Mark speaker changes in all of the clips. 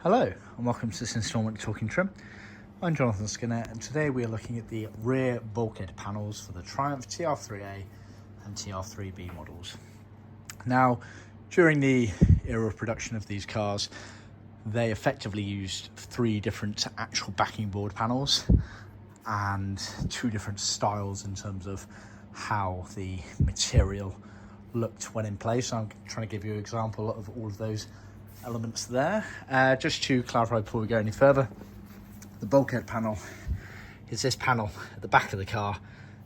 Speaker 1: Hello and welcome to this instalment of Talkin Trim. I'm Jonathon Skinner and today we are looking at the rear bulkhead panels for the Triumph TR3A and TR3B models. Now, during the era of production of these cars, they effectively used three different actual backing board panels and two different styles in terms of how the material looked when in place. So I'm trying to give you an example of all of those elements there. Just to clarify before we go any further, the bulkhead panel is this panel at the back of the car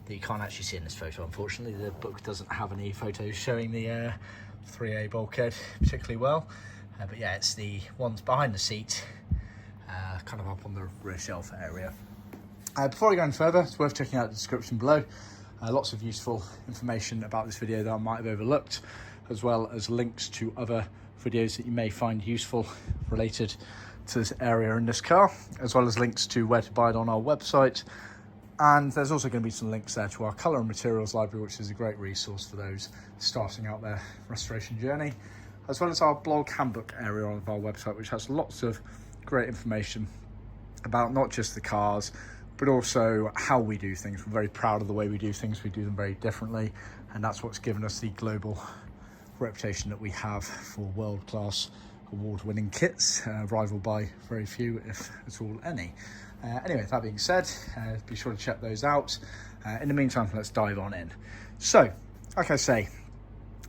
Speaker 1: that you can't actually see in this photo. Unfortunately, the book doesn't have any photos showing the 3A bulkhead particularly well, but yeah, it's the ones behind the seat, kind of up on the rear shelf area. Before I go any further, it's worth checking out the description below. Lots of useful information about this video that I might have overlooked, as well as links to other videos that you may find useful related to this area in this car, as well as links to where to buy it on our website. And there's also going to be some links there to our colour and materials library, which is a great resource for those starting out their restoration journey, as well as our blog handbook area on our website, which has lots of great information about not just the cars, but also how we do things. We're very proud of the way we do things. We do them very differently, and that's what's given us the global reputation that we have for world-class award-winning kits, rivaled by very few, if at all any. Anyway, that being said, be sure to check those out. In the meantime, let's dive on in. So, like I say,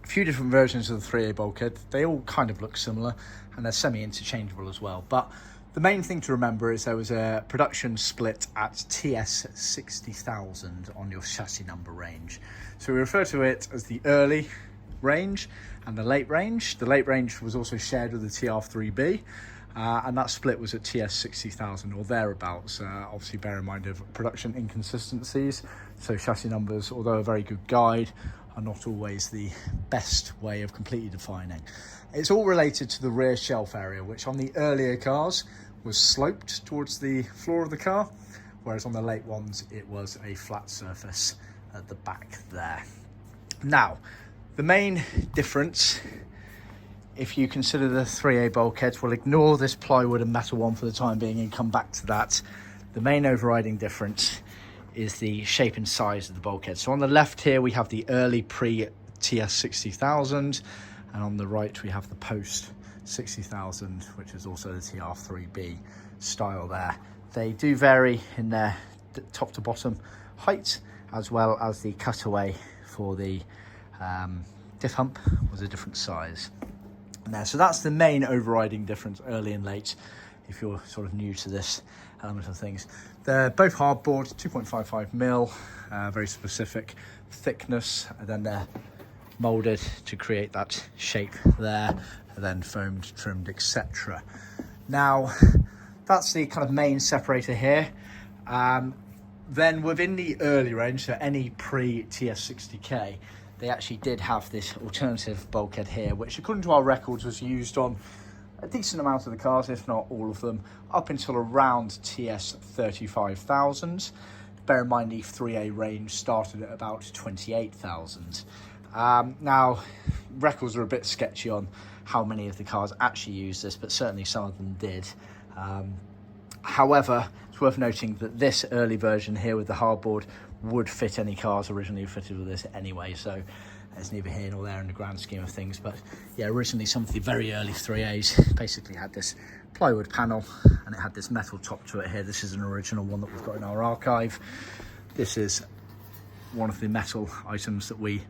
Speaker 1: a few different versions of the 3A bulkhead. They all kind of look similar, and they're semi-interchangeable as well. But the main thing to remember is there was a production split at TS 60,000 on your chassis number range. So we refer to it as the early range and the late range. The late range was also shared with the TR3B, and that split was at TS 60,000 or thereabouts. Obviously bear in mind of production inconsistencies, so chassis numbers, although a very good guide, are not always the best way of completely defining. It's all related to the rear shelf area, which on the earlier cars was sloped towards the floor of the car, whereas on the late ones it was a flat surface at the back there. Now, the main difference, if you consider the 3A bulkheads, we'll ignore this plywood and metal one for the time being and come back to that. The main overriding difference is the shape and size of the bulkhead. So on the left here, we have the early pre-TS 60,000, and on the right, we have the post 60,000, which is also the TR3B style there. They do vary in their top to bottom height, as well as the cutaway for the diff hump was a different size. Now, so that's the main overriding difference, early and late, if you're sort of new to this element of things. They're both hardboard, 2.55 mil, very specific thickness, and then they're molded to create that shape there, and then foamed, trimmed, etc. Now, that's the kind of main separator here. Then within the early range, so any pre-TS60K, they actually did have this alternative bulkhead here, which according to our records was used on a decent amount of the cars, if not all of them, up until around TS 35,000. Bear in mind the 3A range started at about 28,000. Now, records are a bit sketchy on how many of the cars actually used this, but certainly some of them did. However, it's worth noting that this early version here with the hardboard would fit any cars originally fitted with this anyway, so it's neither here nor there in the grand scheme of things. But yeah, originally some of the very early 3As basically had this plywood panel and it had this metal top to it here. This is an original one that we've got in our archive. This is one of the metal items that we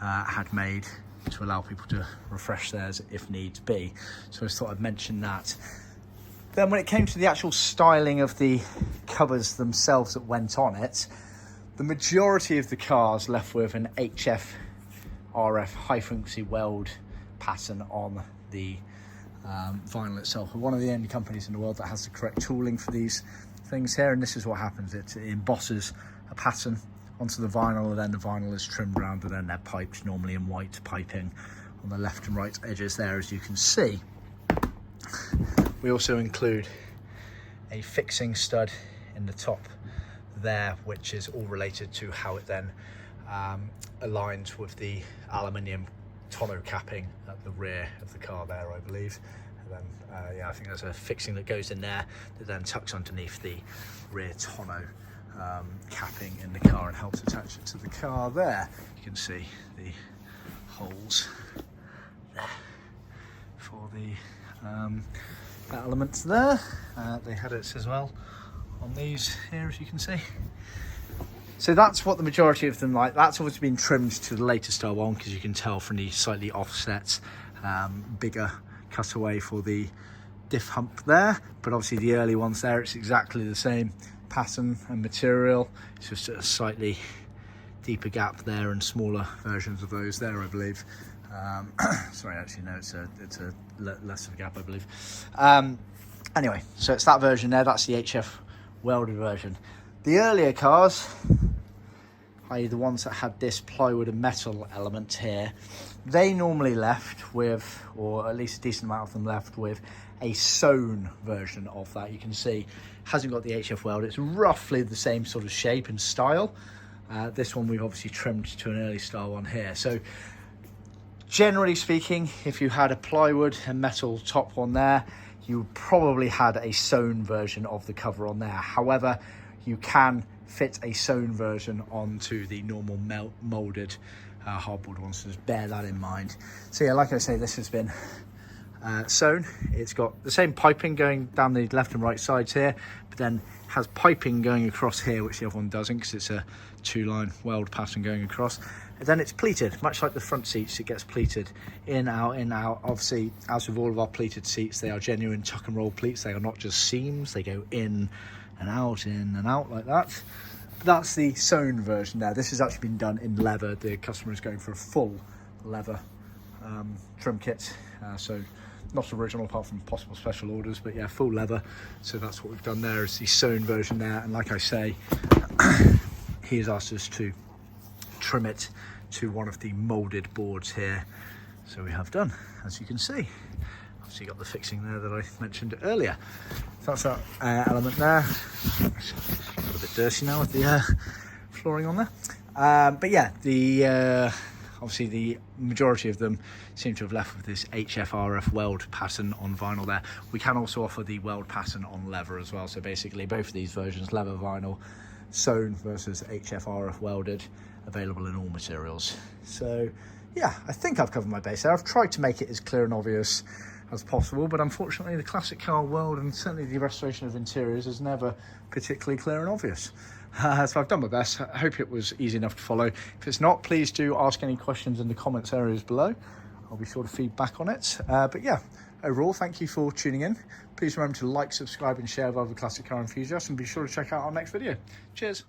Speaker 1: had made to allow people to refresh theirs if needs be. So I just thought I'd mention that. Then when it came to the actual styling of the covers themselves that went on it, the majority of the cars left with an HF RF high frequency weld pattern on the vinyl itself. We're one of the only companies in the world that has the correct tooling for these things here, and this is what happens. It embosses a pattern onto the vinyl, and then the vinyl is trimmed around, and then they're piped, normally in white piping on the left and right edges there, as you can see. We also include a fixing stud in the top there, which is all related to how it then aligns with the aluminium tonneau capping at the rear of the car there, I believe. And then, yeah, I think there's a fixing that goes in there that then tucks underneath the rear tonneau capping in the car and helps attach it to the car there. You can see the holes there for the elements there. They had it as well on these here, as you can see. So that's what the majority of them like. That's obviously been trimmed to the later style one, because you can tell from the slightly offset, bigger cutaway for the diff hump there. But obviously the early ones there, it's exactly the same pattern and material. It's just a slightly deeper gap there and smaller versions of those there, I believe. Sorry, actually no, it's a less of a gap, I believe. Anyway, so it's that version there. That's the HF welded version. The earlier cars, i.e. the ones that had this plywood and metal element here, they normally left with, or at least a decent amount of them left with, a sewn version of that. You can see hasn't got the HF weld. It's roughly the same sort of shape and style. This one we've obviously trimmed to an early style one here. So generally speaking, if you had a plywood and metal top one there, you probably had a sewn version of the cover on there. However, you can fit a sewn version onto the normal molded hardboard ones, so just bear that in mind. So yeah, like I say, this has been sewn. It's got the same piping going down the left and right sides here, but then has piping going across here, which the other one doesn't, because it's a two-line weld pattern going across. And then it's pleated, much like the front seats. It gets pleated in, out, in, out. Obviously, as with all of our pleated seats, they are genuine tuck and roll pleats. They are not just seams. They go in and out like that. That's the sewn version there. This has actually been done in leather. The customer is going for a full leather trim kit, so not original apart from possible special orders, but yeah, full leather. So that's what we've done there, is the sewn version there. And like I say, he has asked us to trim it to one of the molded boards here, so we have done, as you can see. So you got the fixing there that I mentioned earlier. So that's that element there. It's a bit dirty now with the flooring on there. But yeah, the obviously the majority of them seem to have left with this HFRF weld pattern on vinyl there. We can also offer the weld pattern on leather as well. So basically both of these versions, leather, vinyl, sewn versus HFRF welded, available in all materials. So yeah, I think I've covered my base there. I've tried to make it as clear and obvious as possible, but unfortunately the classic car world, and certainly the restoration of interiors, is never particularly clear and obvious. So I've done my best. I hope it was easy enough to follow. If it's not, please do ask any questions in the comments areas below. I'll be sure to feed back on it. But yeah, overall, thank you for tuning in. Please remember to like, subscribe and share with other classic car enthusiasts, and be sure to check out our next video. Cheers.